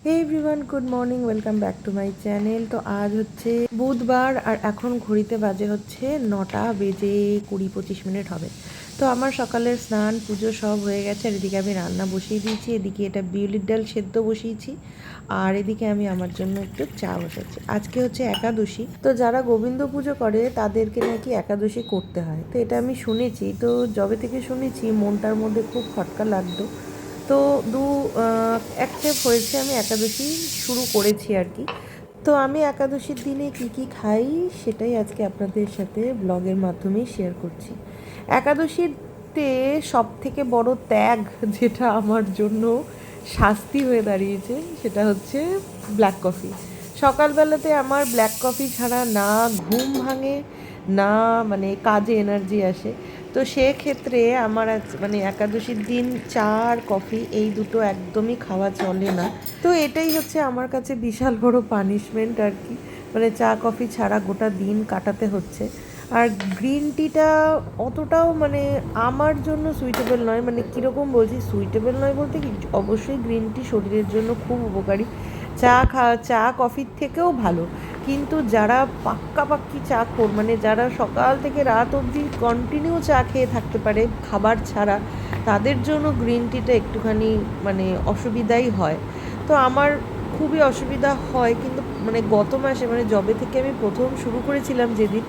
Hey everyone, good morning, welcome back to my channel. তো আজ হচ্ছে বুধবার আর এখন ঘড়িতে বাজে হচ্ছে 9:20-25 হবে। তো আমার সকালের স্নান পুজো সব হয়ে গেছে। আর এদিকে আমি রান্না বসিয়ে দিয়েছি। এদিকে এটা বিউলির ডাল সেদ্ধ বসিয়েছি, আর এদিকে আমি আমার জন্য একটু চা বসাচ্ছি। আজকে হচ্ছে একাদশী। তো যারা গোবিন্দ পুজো করে তাদেরকে নাকি একাদশী করতে হয়। তো এটা আমি শুনেছি। তো যবে থেকে শুনেছি মনটার মধ্যে খুব খটকা লাগতো। তো এক স্টেপ হয়েছে, আমি একাদশী শুরু করেছি আর কি। তো আমি একাদশীর দিনে কি কি খাই সেটাই আজকে আপনাদের সাথে ব্লগের মাধ্যমেই শেয়ার করছি। একাদশীতে সব থেকে বড় ত্যাগ যেটা আমার জন্য শাস্তি হয়ে দাঁড়িয়েছে সেটা হচ্ছে ব্ল্যাক কফি। সকালবেলাতে আমার ব্ল্যাক কফি ছাড়া না ঘুম ভাঙে, না মানে কাজে এনার্জি আসে। তো সেক্ষেত্রে আমার মানে একাদশীর দিন চা আর কফি এই দুটো একদমই খাওয়া চলে না। তো এটাই হচ্ছে আমার কাছে বিশাল বড় পানিশমেন্ট আর কি। মানে চা কফি ছাড়া গোটা দিন কাটাতে হচ্ছে। আর গ্রিন টিটা অতটাও মানে আমার জন্য সুইটেবল নয়। মানে কীরকম বলছি, সুইটেবল নয় বলতে কি, অবশ্যই গ্রিন টি শরীরের জন্য খুব উপকারী, চা কফির থেকেও ভালো। কিন্তু যারা পাক্কি চা খোর, মানে যারা সকাল থেকে রাত অবধি কন্টিনিউ চা খেয়ে থাকতে পারে খাবার ছাড়া, তাদের জন্য গ্রিন টিটা একটুখানি মানে অসুবিধাই হয়। তো আমার খুবই অসুবিধা হয়। কিন্তু মানে গত মাসে মানে যবে থেকে আমি প্রথম শুরু করেছিলাম যেদিন,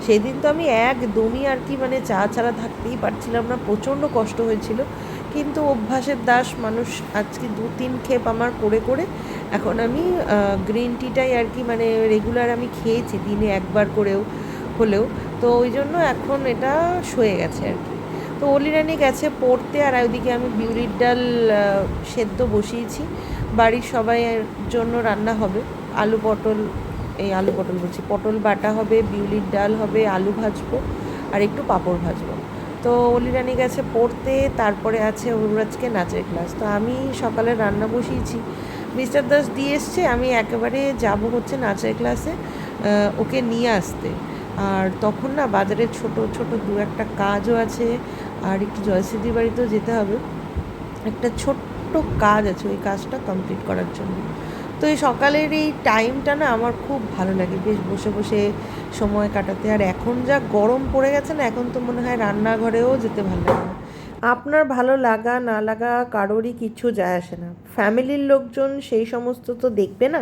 সেদিন তো আমি একদমই আর কি মানে চা ছাড়া থাকতেই পারছিলাম না, প্রচণ্ড কষ্ট হয়েছিল। কিন্তু অভ্যাসের দাস মানুষ, আজকে 2-3 খেপ আমার করে করে এখন আমি গ্রিন টিটাই আর কি মানে রেগুলার আমি খেয়েছি, দিনে একবার করেও হলেও। তো ওই জন্য এখন এটা সয়ে গেছে আর কি। তো অলিরানি গেছে পড়তে, আর ওইদিকে আমি বিউলির ডাল সেদ্ধ বসিয়েছি। বাড়ির সবাইয়ের জন্য রান্না হবে। আলু পটল বলছি, পটল বাটা হবে, বিউলির ডাল হবে, আলু ভাজবো আর একটু পাঁপড় ভাজবো। তো অলিরানি গেছে পড়তে, তারপরে আছে ওর আজকে নাচের ক্লাস। তো আমি সকালে রান্না বসিয়েছি, মিস্টার দাস দিয়ে এসছে, আমি একেবারে যাব হচ্ছে নাচের ক্লাসে ওকে নিয়ে আসতে। আর তখন না বাজারে ছোট ছোট দু একটা কাজও আছে, আর একটু জয়সিদির বাড়িতেও যেতে হবে। একটা ছোট্ট কাজ আছে, ওই কাজটা কমপ্লিট করার জন্য। তো এই সকালের এই টাইমটা না আমার খুব ভালো লাগে, বেশ বসে বসে সময় কাটাতে। আর এখন যা গরম পড়ে গেছে না, এখন তো মনে হয় রান্নাঘরেও যেতে ভালো লাগে না। আপনার ভালো লাগা না লাগা কারোরই কিচ্ছু যায় আসে না, ফ্যামিলির লোকজন সেই সমস্ত তো দেখবে না।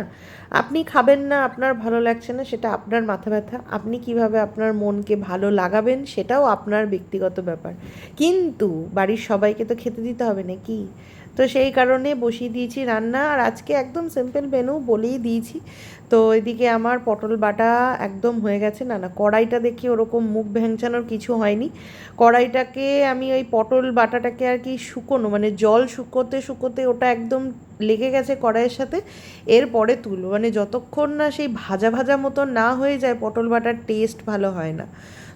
আপনি খাবেন না, আপনার ভালো লাগছে না, সেটা আপনার মাথা ব্যথা। আপনি কিভাবে আপনার মনকে ভালো লাগাবেন সেটাও আপনার ব্যক্তিগত ব্যাপার। কিন্তু বাড়ির সবাইকে তো খেতে দিতে হবে নাকি। তো সেই কারণে বসিয়ে দিয়েছি রান্না। আর আজকে একদম সিম্পল মেনু বলেই দিয়েছি। তো এদিকে আমার পটল বাটা একদম হয়ে গেছে। না কড়াইটা দেখি ওরকম মুখ ভ্যাংচানোর কিছু হয়নি। কড়াইটাকে আমি ওই পটল বাটাটাকে আর কি শুকোনো মানে জল শুকোতে শুকোতে ওটা একদম লেগে গেছে কড়াইয়ের সাথে। এরপরে তুলবো, মানে যতক্ষণ না সেই ভাজা ভাজা মতো না হয়ে যায় পটল বাটার টেস্ট ভালো হয় না।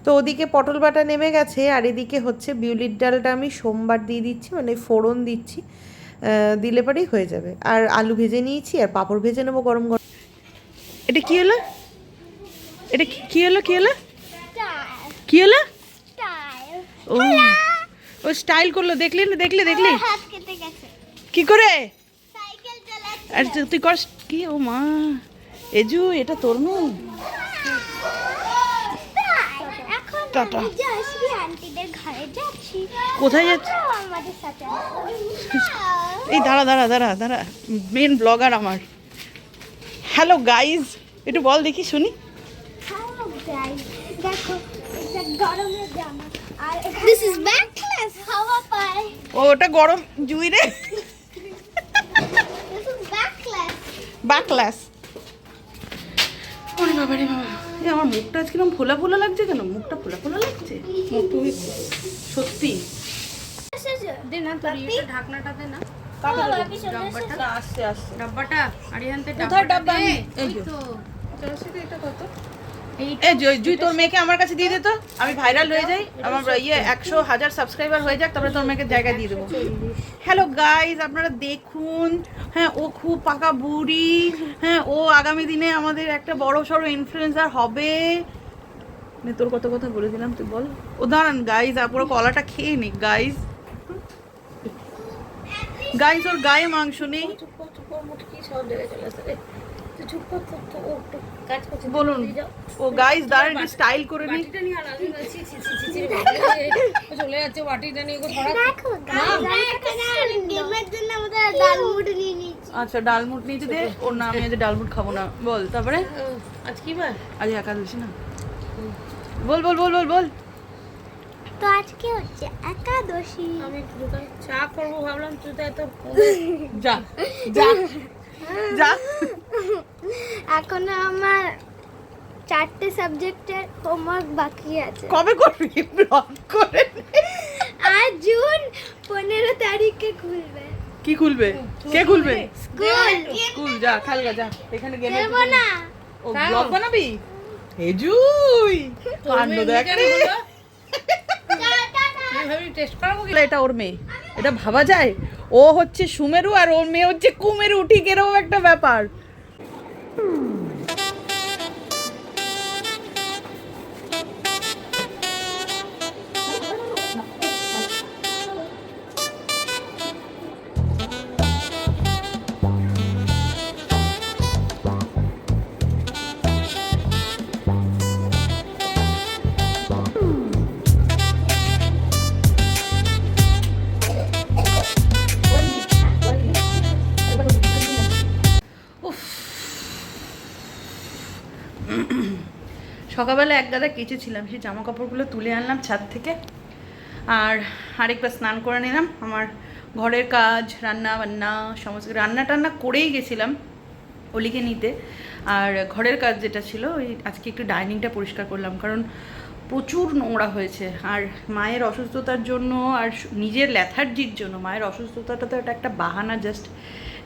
তো ওদিকে পটল বাটা নেমে গেছে, আর এদিকে হচ্ছে বিউলির ডালটা আমি সোমবার দিয়ে দিচ্ছি, মানে ফোড়ন দিচ্ছি। দিলে পরেই হয়ে যাবে। আর আলু ভেজে নিয়েছি, আর পাঁপড় ভেজে নেবো গরম গরম। এটা কি হলো? এটা কি হলো? কি হলো? কি হলো? ও, ও স্টাইল করলো, দেখলি না? দেখলি দেখলি কি করে? আর তুই কর কি? ও মা, এজু এটা তোর মেয়ে? টাটা। কোথায় যাচ্ছি? এই দাঁড়া দাঁড়া দাঁড়া দাঁড়া, মেন ব্লগার আমার। হ্যালো গাইজ, একটু বল দেখি শুনি। ও ওটা গরম জুই রে, ব্যাকলাস। ওরে বাবা রে বাবা, এই আমার মুখটা আজকে কিরকম ফোলা ফোলা লাগছে কেন? মুখটা ফোলা ফোলা লাগছে সত্যি। ঢাকনাটা দে না, ডাব্বাটা আর এখানতে ডাব্বা। এই জুই, তোর মেয়েকে আমার কাছে দিয়ে দে তো, আমি ভাইরাল হয়ে যাই, আমার 100,000 সাবস্ক্রাইবার হয়ে যাক, তারপরে তোর মেয়েকে জায়গা দিয়ে দেবো। হ্যালো গাইজ, আপনারা দেখুন। হ্যাঁ, ও খুব পাকা বুড়ি। হ্যাঁ, ও আগামী দিনে আমাদের একটা বড় সড়ো ইনফ্লুয়েন্সার হবে। তোর কত কথা বলে দিলাম, তুই বল। ও দাঁড়ান গাইজ, পুরো কলাটা খেয়ে নি গাইজ। গাইজ ওর গায়ে মাংস নেই। মুটকি সব জায়গায় চলে আসে রে। তুই চুপ কর তো, ও একটু কাজ করছে। বলুন ও গাইস দাঁড়ান একটু স্টাইল করে নি। বাটিটা নিয়ে আর আমি বলছি ছি ছি ছি ছি বাবারে, ও চলে যাচ্ছে বাটিটা নিয়ে গো ধরা। ডিমের জন্য আমরা ডালমুট নিয়ে নিয়েছি। আচ্ছা ডালমুট নিতে দে, ওর না আমি আজ ডালমুট খাবো না। বল তারপরে আজ কি বার? আজ একাদশী না। বল বল বল বল বল। তো আজকে হচ্ছে একাদশী। আমি একটু দোকানে চা করবো ভাবলাম, তুই তো এত যা যা যা। এখনো আমার 4টে সাবজেক্টের হোমওয়ার্ক বাকি আছে। কবে করবি ব্লগ করে? আর জুন 15 তারিখে খুলবে কি খুলবে? কে খুলবে? স্কুল। স্কুল যা খালগা যা, এখানে গেমে খেলবো না। ও ব্লগ বানাবি? হেজুই কাণ্ড দেখ রে। ভাবি টেস্ট করাবো কি? এটা ওর মেয়ে, এটা ভাবা যায়? ও হচ্ছে সুমেরু আর ওর মেয়ে হচ্ছে কুমেরু, ঠিক এরকম একটা ব্যাপার। সকালবেলা এক গাদা কেচেছিলাম, সেই জামা কাপড়গুলো তুলে আনলাম ছাদ থেকে, আর আরেকবার স্নান করে নিলাম। আমার ঘরের কাজ, রান্না বান্না সমস্ত, রান্না টান্না করেই গেছিলাম অলিকে নিতে। আর ঘরের কাজ যেটা ছিল, ওই আজকে একটু ডাইনিংটা পরিষ্কার করলাম, কারণ প্রচুর নোংরা হয়েছে। আর মায়ের অসুস্থতার জন্য আর নিজের ল্যাথার্জির জন্য, মায়ের অসুস্থতাটা তো এটা একটা বাহানা, জাস্ট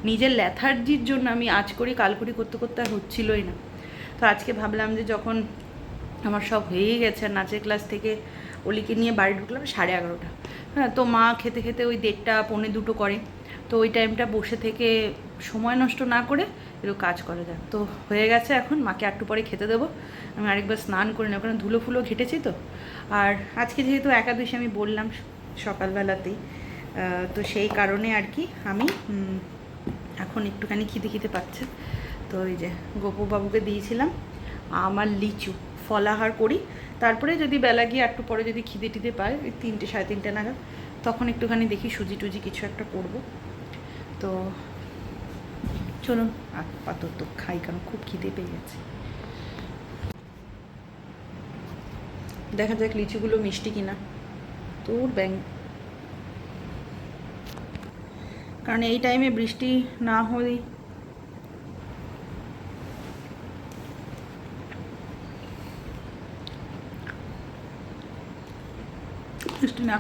নিজের ল্যাথার্জির জন্য আমি আজ করি কাল করি করতে করতে আর হচ্ছিলই না। তো আজকে ভাবলাম যে যখন আমার সব হয়েই গেছে, নাচের ক্লাস থেকে অলিকে নিয়ে বাড়ি ঢুকলাম 11:30। হ্যাঁ, তো মা খেতে খেতে ওই 1:30 পৌনে 2 করে, তো ওই টাইমটা বসে থেকে সময় নষ্ট না করে একটু কাজ করা যায়। তো হয়ে গেছে, এখন মাকে একটু পরে খেতে দেবো। আমি আরেকবার স্নান করে নেব, কারণ ধুলো ফুলো ঘেটেছি তো। আর আজকে যেহেতু একাদশী আমি বললাম সকালবেলাতেই, তো সেই কারণে আর কি আমি এখন একটুখানি খিদে পাচ্ছে। তো ওই যে গোপুবাবুকে দিয়েছিলাম আমার লিচু, ফলাহার করি, তারপরে যদি বেলা গিয়ে একটু পরে যদি খিদে পায় ওই 3টে 3:30 নাগাদ, তখন একটুখানি দেখি সুজি টুজি কিছু একটা করব। তো চলুন আপাতত খাই, কারণ খুব খিদে পেয়ে গেছে। দেখা যাক লিচুগুলো মিষ্টি কিনা। তোর ব্যাং, কারণ এই টাইমে বৃষ্টি না হলেই মিষ্টি না,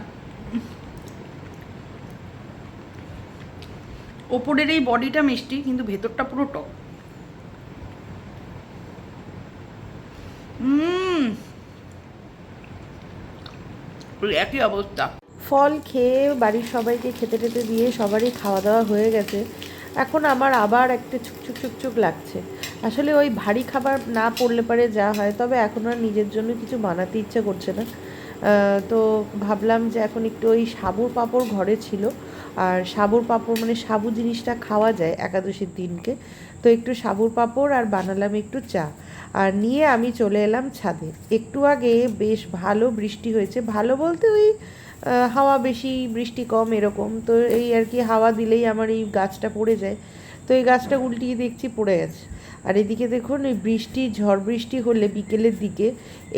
ওপরের এই বডিটা মিষ্টি কিন্তু ভেতরটা পুরো টক। একই অবস্থা। ফল খেয়ে বাড়ির সবাইকে খেতে টেতে দিয়ে সবারই খাওয়া দাওয়া হয়ে গেছে। এখন আমার আবার একটা ছুকছুক লাগছে। আসলে ওই ভারী খাবার না পড়লে পারে যা হয়, তবে এখন আর নিজের জন্য কিছু বানাতে ইচ্ছে করছে না। তো ভাবলাম যে এখন একটু ওই সাবুর পাঁপড় ঘরে ছিল, আর সাবুর পাঁপড় মানে সাবু জিনিসটা খাওয়া যায় একাদশীর দিনকে, তো একটু সাবুর পাঁপড় আর বানালাম একটু চা, আর নিয়ে আমি চলে এলাম ছাদে। একটু আগে বেশ ভালো বৃষ্টি হয়েছে, ভালো বলতে ওই হাওয়া বেশি বৃষ্টি কম এরকম, তো এই আর কি হাওয়া দিলেই আমার এই গাছটা পড়ে যায়, তো এই গাছটা উল্টিয়ে দেখছি পড়ে গেছে। আর এদিকে দেখুন এই বৃষ্টি, ঝড় বৃষ্টি হলে বিকেলের দিকে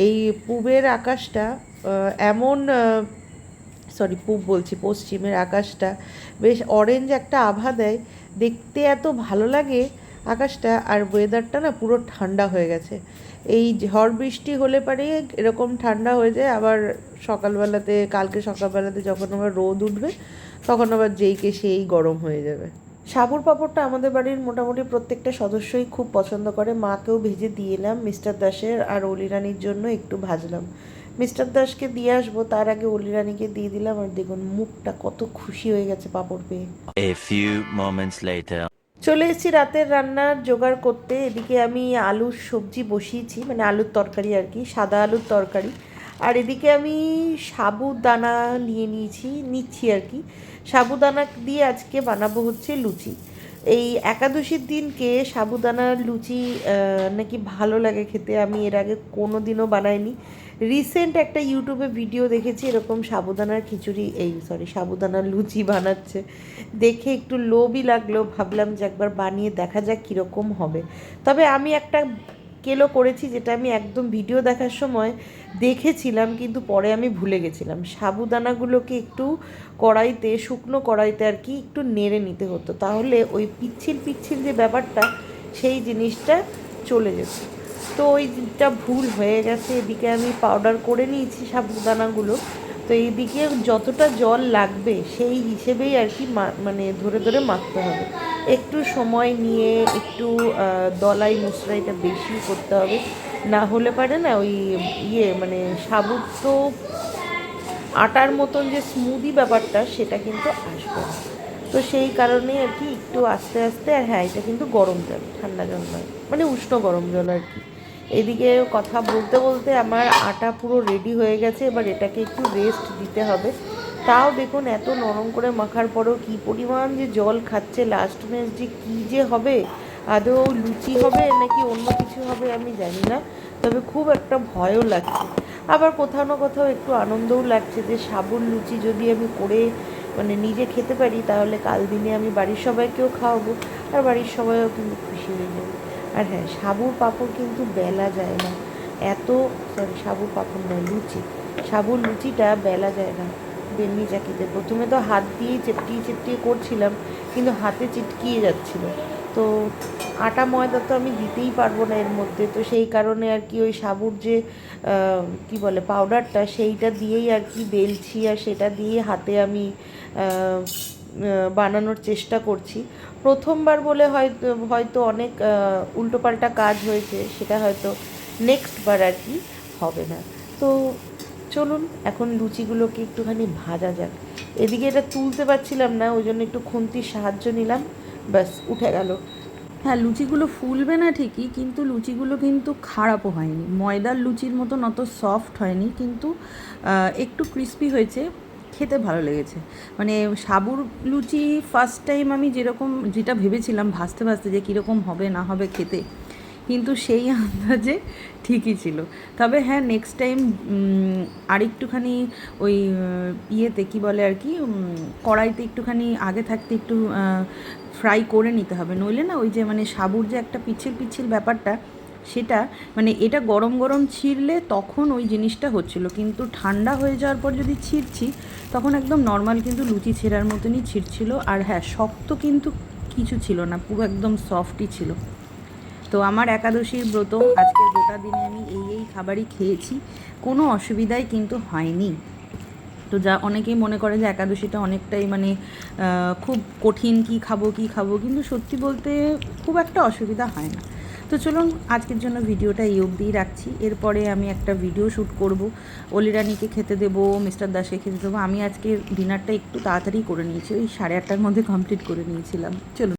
এই পূবের আকাশটা এমন, সরি পূব বলছি, পশ্চিমের আকাশটা বেশ অরেঞ্জ একটা আভা দেয়, দেখতে এত ভালো লাগে আকাশটা। আর ওয়েদারটা না পুরো ঠান্ডা হয়ে গেছে। এই ঝড় বৃষ্টি হলে পারে এরকম ঠান্ডা হয়ে যায়, আবার সকালবেলাতে, কালকে সকালবেলাতে যখন আবার রোদ উঠবে তখন আবার যেইকে সেই গরম হয়ে যাবে। সাবুর পাঁপড়টা আমাদের বাড়ির মোটামুটি প্রত্যেকটা সদস্যই খুব পছন্দ করে, মাকেও ভেজে দিয়ে এলাম, মিস্টার দাসের আর অলিরানির জন্য একটু ভাজলাম। মিস্টার দাসকে দিয়ে আসবো, তার আগে অলিরানিকে দিয়ে দিলাম, আর দেখুন মুখটা কত খুশি হয়ে গেছে পাঁপড় পেয়ে। A few moments later. চলে এসেছি রাতের রান্নার জোগাড় করতে। এদিকে আমি আলুর সবজি বসিয়েছি, মানে আলুর তরকারি আর কি, সাদা আলুর তরকারি। আর এদিকে আমি সাবুদানা নিচ্ছি আর কি। সাবুদানা দিয়ে আজকে বানাবো হচ্ছে লুচি। এই একাদশীর দিনকে সাবুদানার লুচি নাকি ভালো লাগে খেতে। আমি এর আগে কোনো দিনও বানাইনি। রিসেন্ট একটা ইউটিউবে ভিডিও দেখেছি এরকম সাবুদানার খিচুড়ি সাবুদানার লুচি বানাচ্ছে, দেখে একটু লোভই লাগলো। ভাবলাম যে একবার বানিয়ে দেখা যাক কীরকম হবে। তবে আমি একটা কেলো করেছি, যেটা আমি একদম ভিডিও দেখার সময় দেখেছিলাম কিন্তু পরে আমি ভুলে গেছিলাম। সাবুদানাগুলোকে একটু কড়াইতে, শুকনো কড়াইতে আর কি একটু নেড়ে নিতে হতো, তাহলে ওই পিচ্ছিল পিচ্ছিল যে ব্যাপারটা সেই জিনিসটা চলে যেত। তো ওইটা ভুল হয়ে গেছে। এদিকে আমি পাউডার করে নিয়েছি সাবুদানাগুলো, তো এইদিকে যতটা জল লাগবে সেই হিসেবেই আর কি মানে ধরে ধরে মাখতে হবে। একটু সময় নিয়ে একটু দলাই মশলাইটা বেশি করতে হবে, না হলে পারে না ওই মানে সাবুত তো আটার মতন যে স্মুদি ব্যাপারটা সেটা কিন্তু আসবে না। তো সেই কারণেই আর কি একটু আস্তে আস্তে। আর হ্যাঁ, এটা কিন্তু গরম জল, ঠান্ডা জল নয়, মানে উষ্ণ গরম জল আর কি। এদিকে কথা বলতে বলতে আমার আটা পুরো রেডি হয়ে গেছে। এবার এটাকে একটু রেস্ট দিতে হবে। তাও দেখুন এত নরম করে মাখার পরেও কী পরিমাণ যে জল খাচ্ছে। লাস্ট ম্যাচ যে কী যে হবে, আদৌ লুচি হবে নাকি অন্য কিছু হবে আমি জানি না। তবে খুব একটা ভয়ও লাগছে, আবার কোথাও না কোথাও একটু আনন্দও লাগছে যে সাবুর লুচি যদি আমি করে মানে নিজে খেতে পারি, তাহলে কাল দিনে আমি বাড়ির সবাইকেও খাওয়াবো, আর বাড়ির সবাইও কিন্তু খুশি হয়ে যাবে। আর হ্যাঁ, সাবুর পাঁপড় কিন্তু বেলা যায় না সাবুর পাঁপড় নয়, সাবুর লুচিটা বেলা যায় না বেলনি চাকিতে। প্রথমে তো হাত দিয়ে চেপটিয়ে করছিলাম, কিন্তু হাতে চিটকিয়ে যাচ্ছিল। তো আটা ময়দা তো আমি দিতেই পারবো না এর মধ্যে, তো সেই কারণে আর কি ওই সাবুর যে কি বলে পাউডারটা, সেইটা দিয়েই আর কি বেলছি, আর সেটা দিয়ে হাতে আমি বানানোর চেষ্টা করছি। প্রথমবার বলে হয়তো অনেক উল্টোপাল্টা কাজ হয়েছে, সেটা হয়তো নেক্সট বার আর কি হবে না। তো চলুন এখন লুচিগুলোকে একটুখানি ভাজা যাক। এদিকে এটা তুলতে পারছিলাম না, ওই জন্য একটু খুন্তির সাহায্য নিলাম, ব্যাস উঠে গেল। হ্যাঁ, লুচিগুলো ফুলবে না ঠিকই, কিন্তু লুচিগুলো কিন্তু খারাপও হয়নি। ময়দার লুচির মতন অত সফট হয়নি, কিন্তু একটু ক্রিস্পি হয়েছে, খেতে ভালো লেগেছে। মানে সাবুর লুচি ফার্স্ট টাইম আমি যেটা ভেবেছিলাম ভাজতে ভাজতে যে কীরকম হবে না হবে খেতে, কিন্তু সেই আন্দাজে ঠিকই ছিল। তবে হ্যাঁ, নেক্সট টাইম আরেকটুখানি ওই ইয়েতে কী বলে আর কি, কড়াইতে একটুখানি আগে থাকতে একটু ফ্রাই করে নিতে হবে, নইলে না ওই যে মানে সাবুর যে একটা পিচ্ছিল ব্যাপারটা, সেটা মানে এটা গরম গরম ছিঁড়লে তখন ওই জিনিসটা হচ্ছিল, কিন্তু ঠান্ডা হয়ে যাওয়ার পর যদি ছিঁড়ছি তখন একদম নর্মাল কিন্তু লুচি ছেঁড়ার মতনই ছিঁড়ছিল। আর হ্যাঁ, শক্ত কিন্তু কিছু ছিল না, পুরো একদম সফটই ছিল। তো আমার একাদশীর ব্রত আজকের গোটা দিনে আমি এই খাবারই খেয়েছি, কোনো অসুবিধাই কিন্তু হয়নি। তো যা অনেকেই মনে করে যে একাদশীটা অনেকটাই মানে খুব কঠিন, কি খাবো, কিন্তু সত্যি বলতে খুব একটা অসুবিধা হয় না। তো চলুন আজকের জন্য ভিডিওটা এই অবধিই রাখছি। এরপরে আমি একটা ভিডিও শ্যুট করব, অলিরানিকে খেতে দেবো, মিস্টার দাসকে খেতে দেবো। আমি আজকে ডিনারটা একটু তাড়াতাড়ি করে নিয়েছি, ওই 8:30টার মধ্যে কমপ্লিট করে নিয়েছিলাম। চলুন।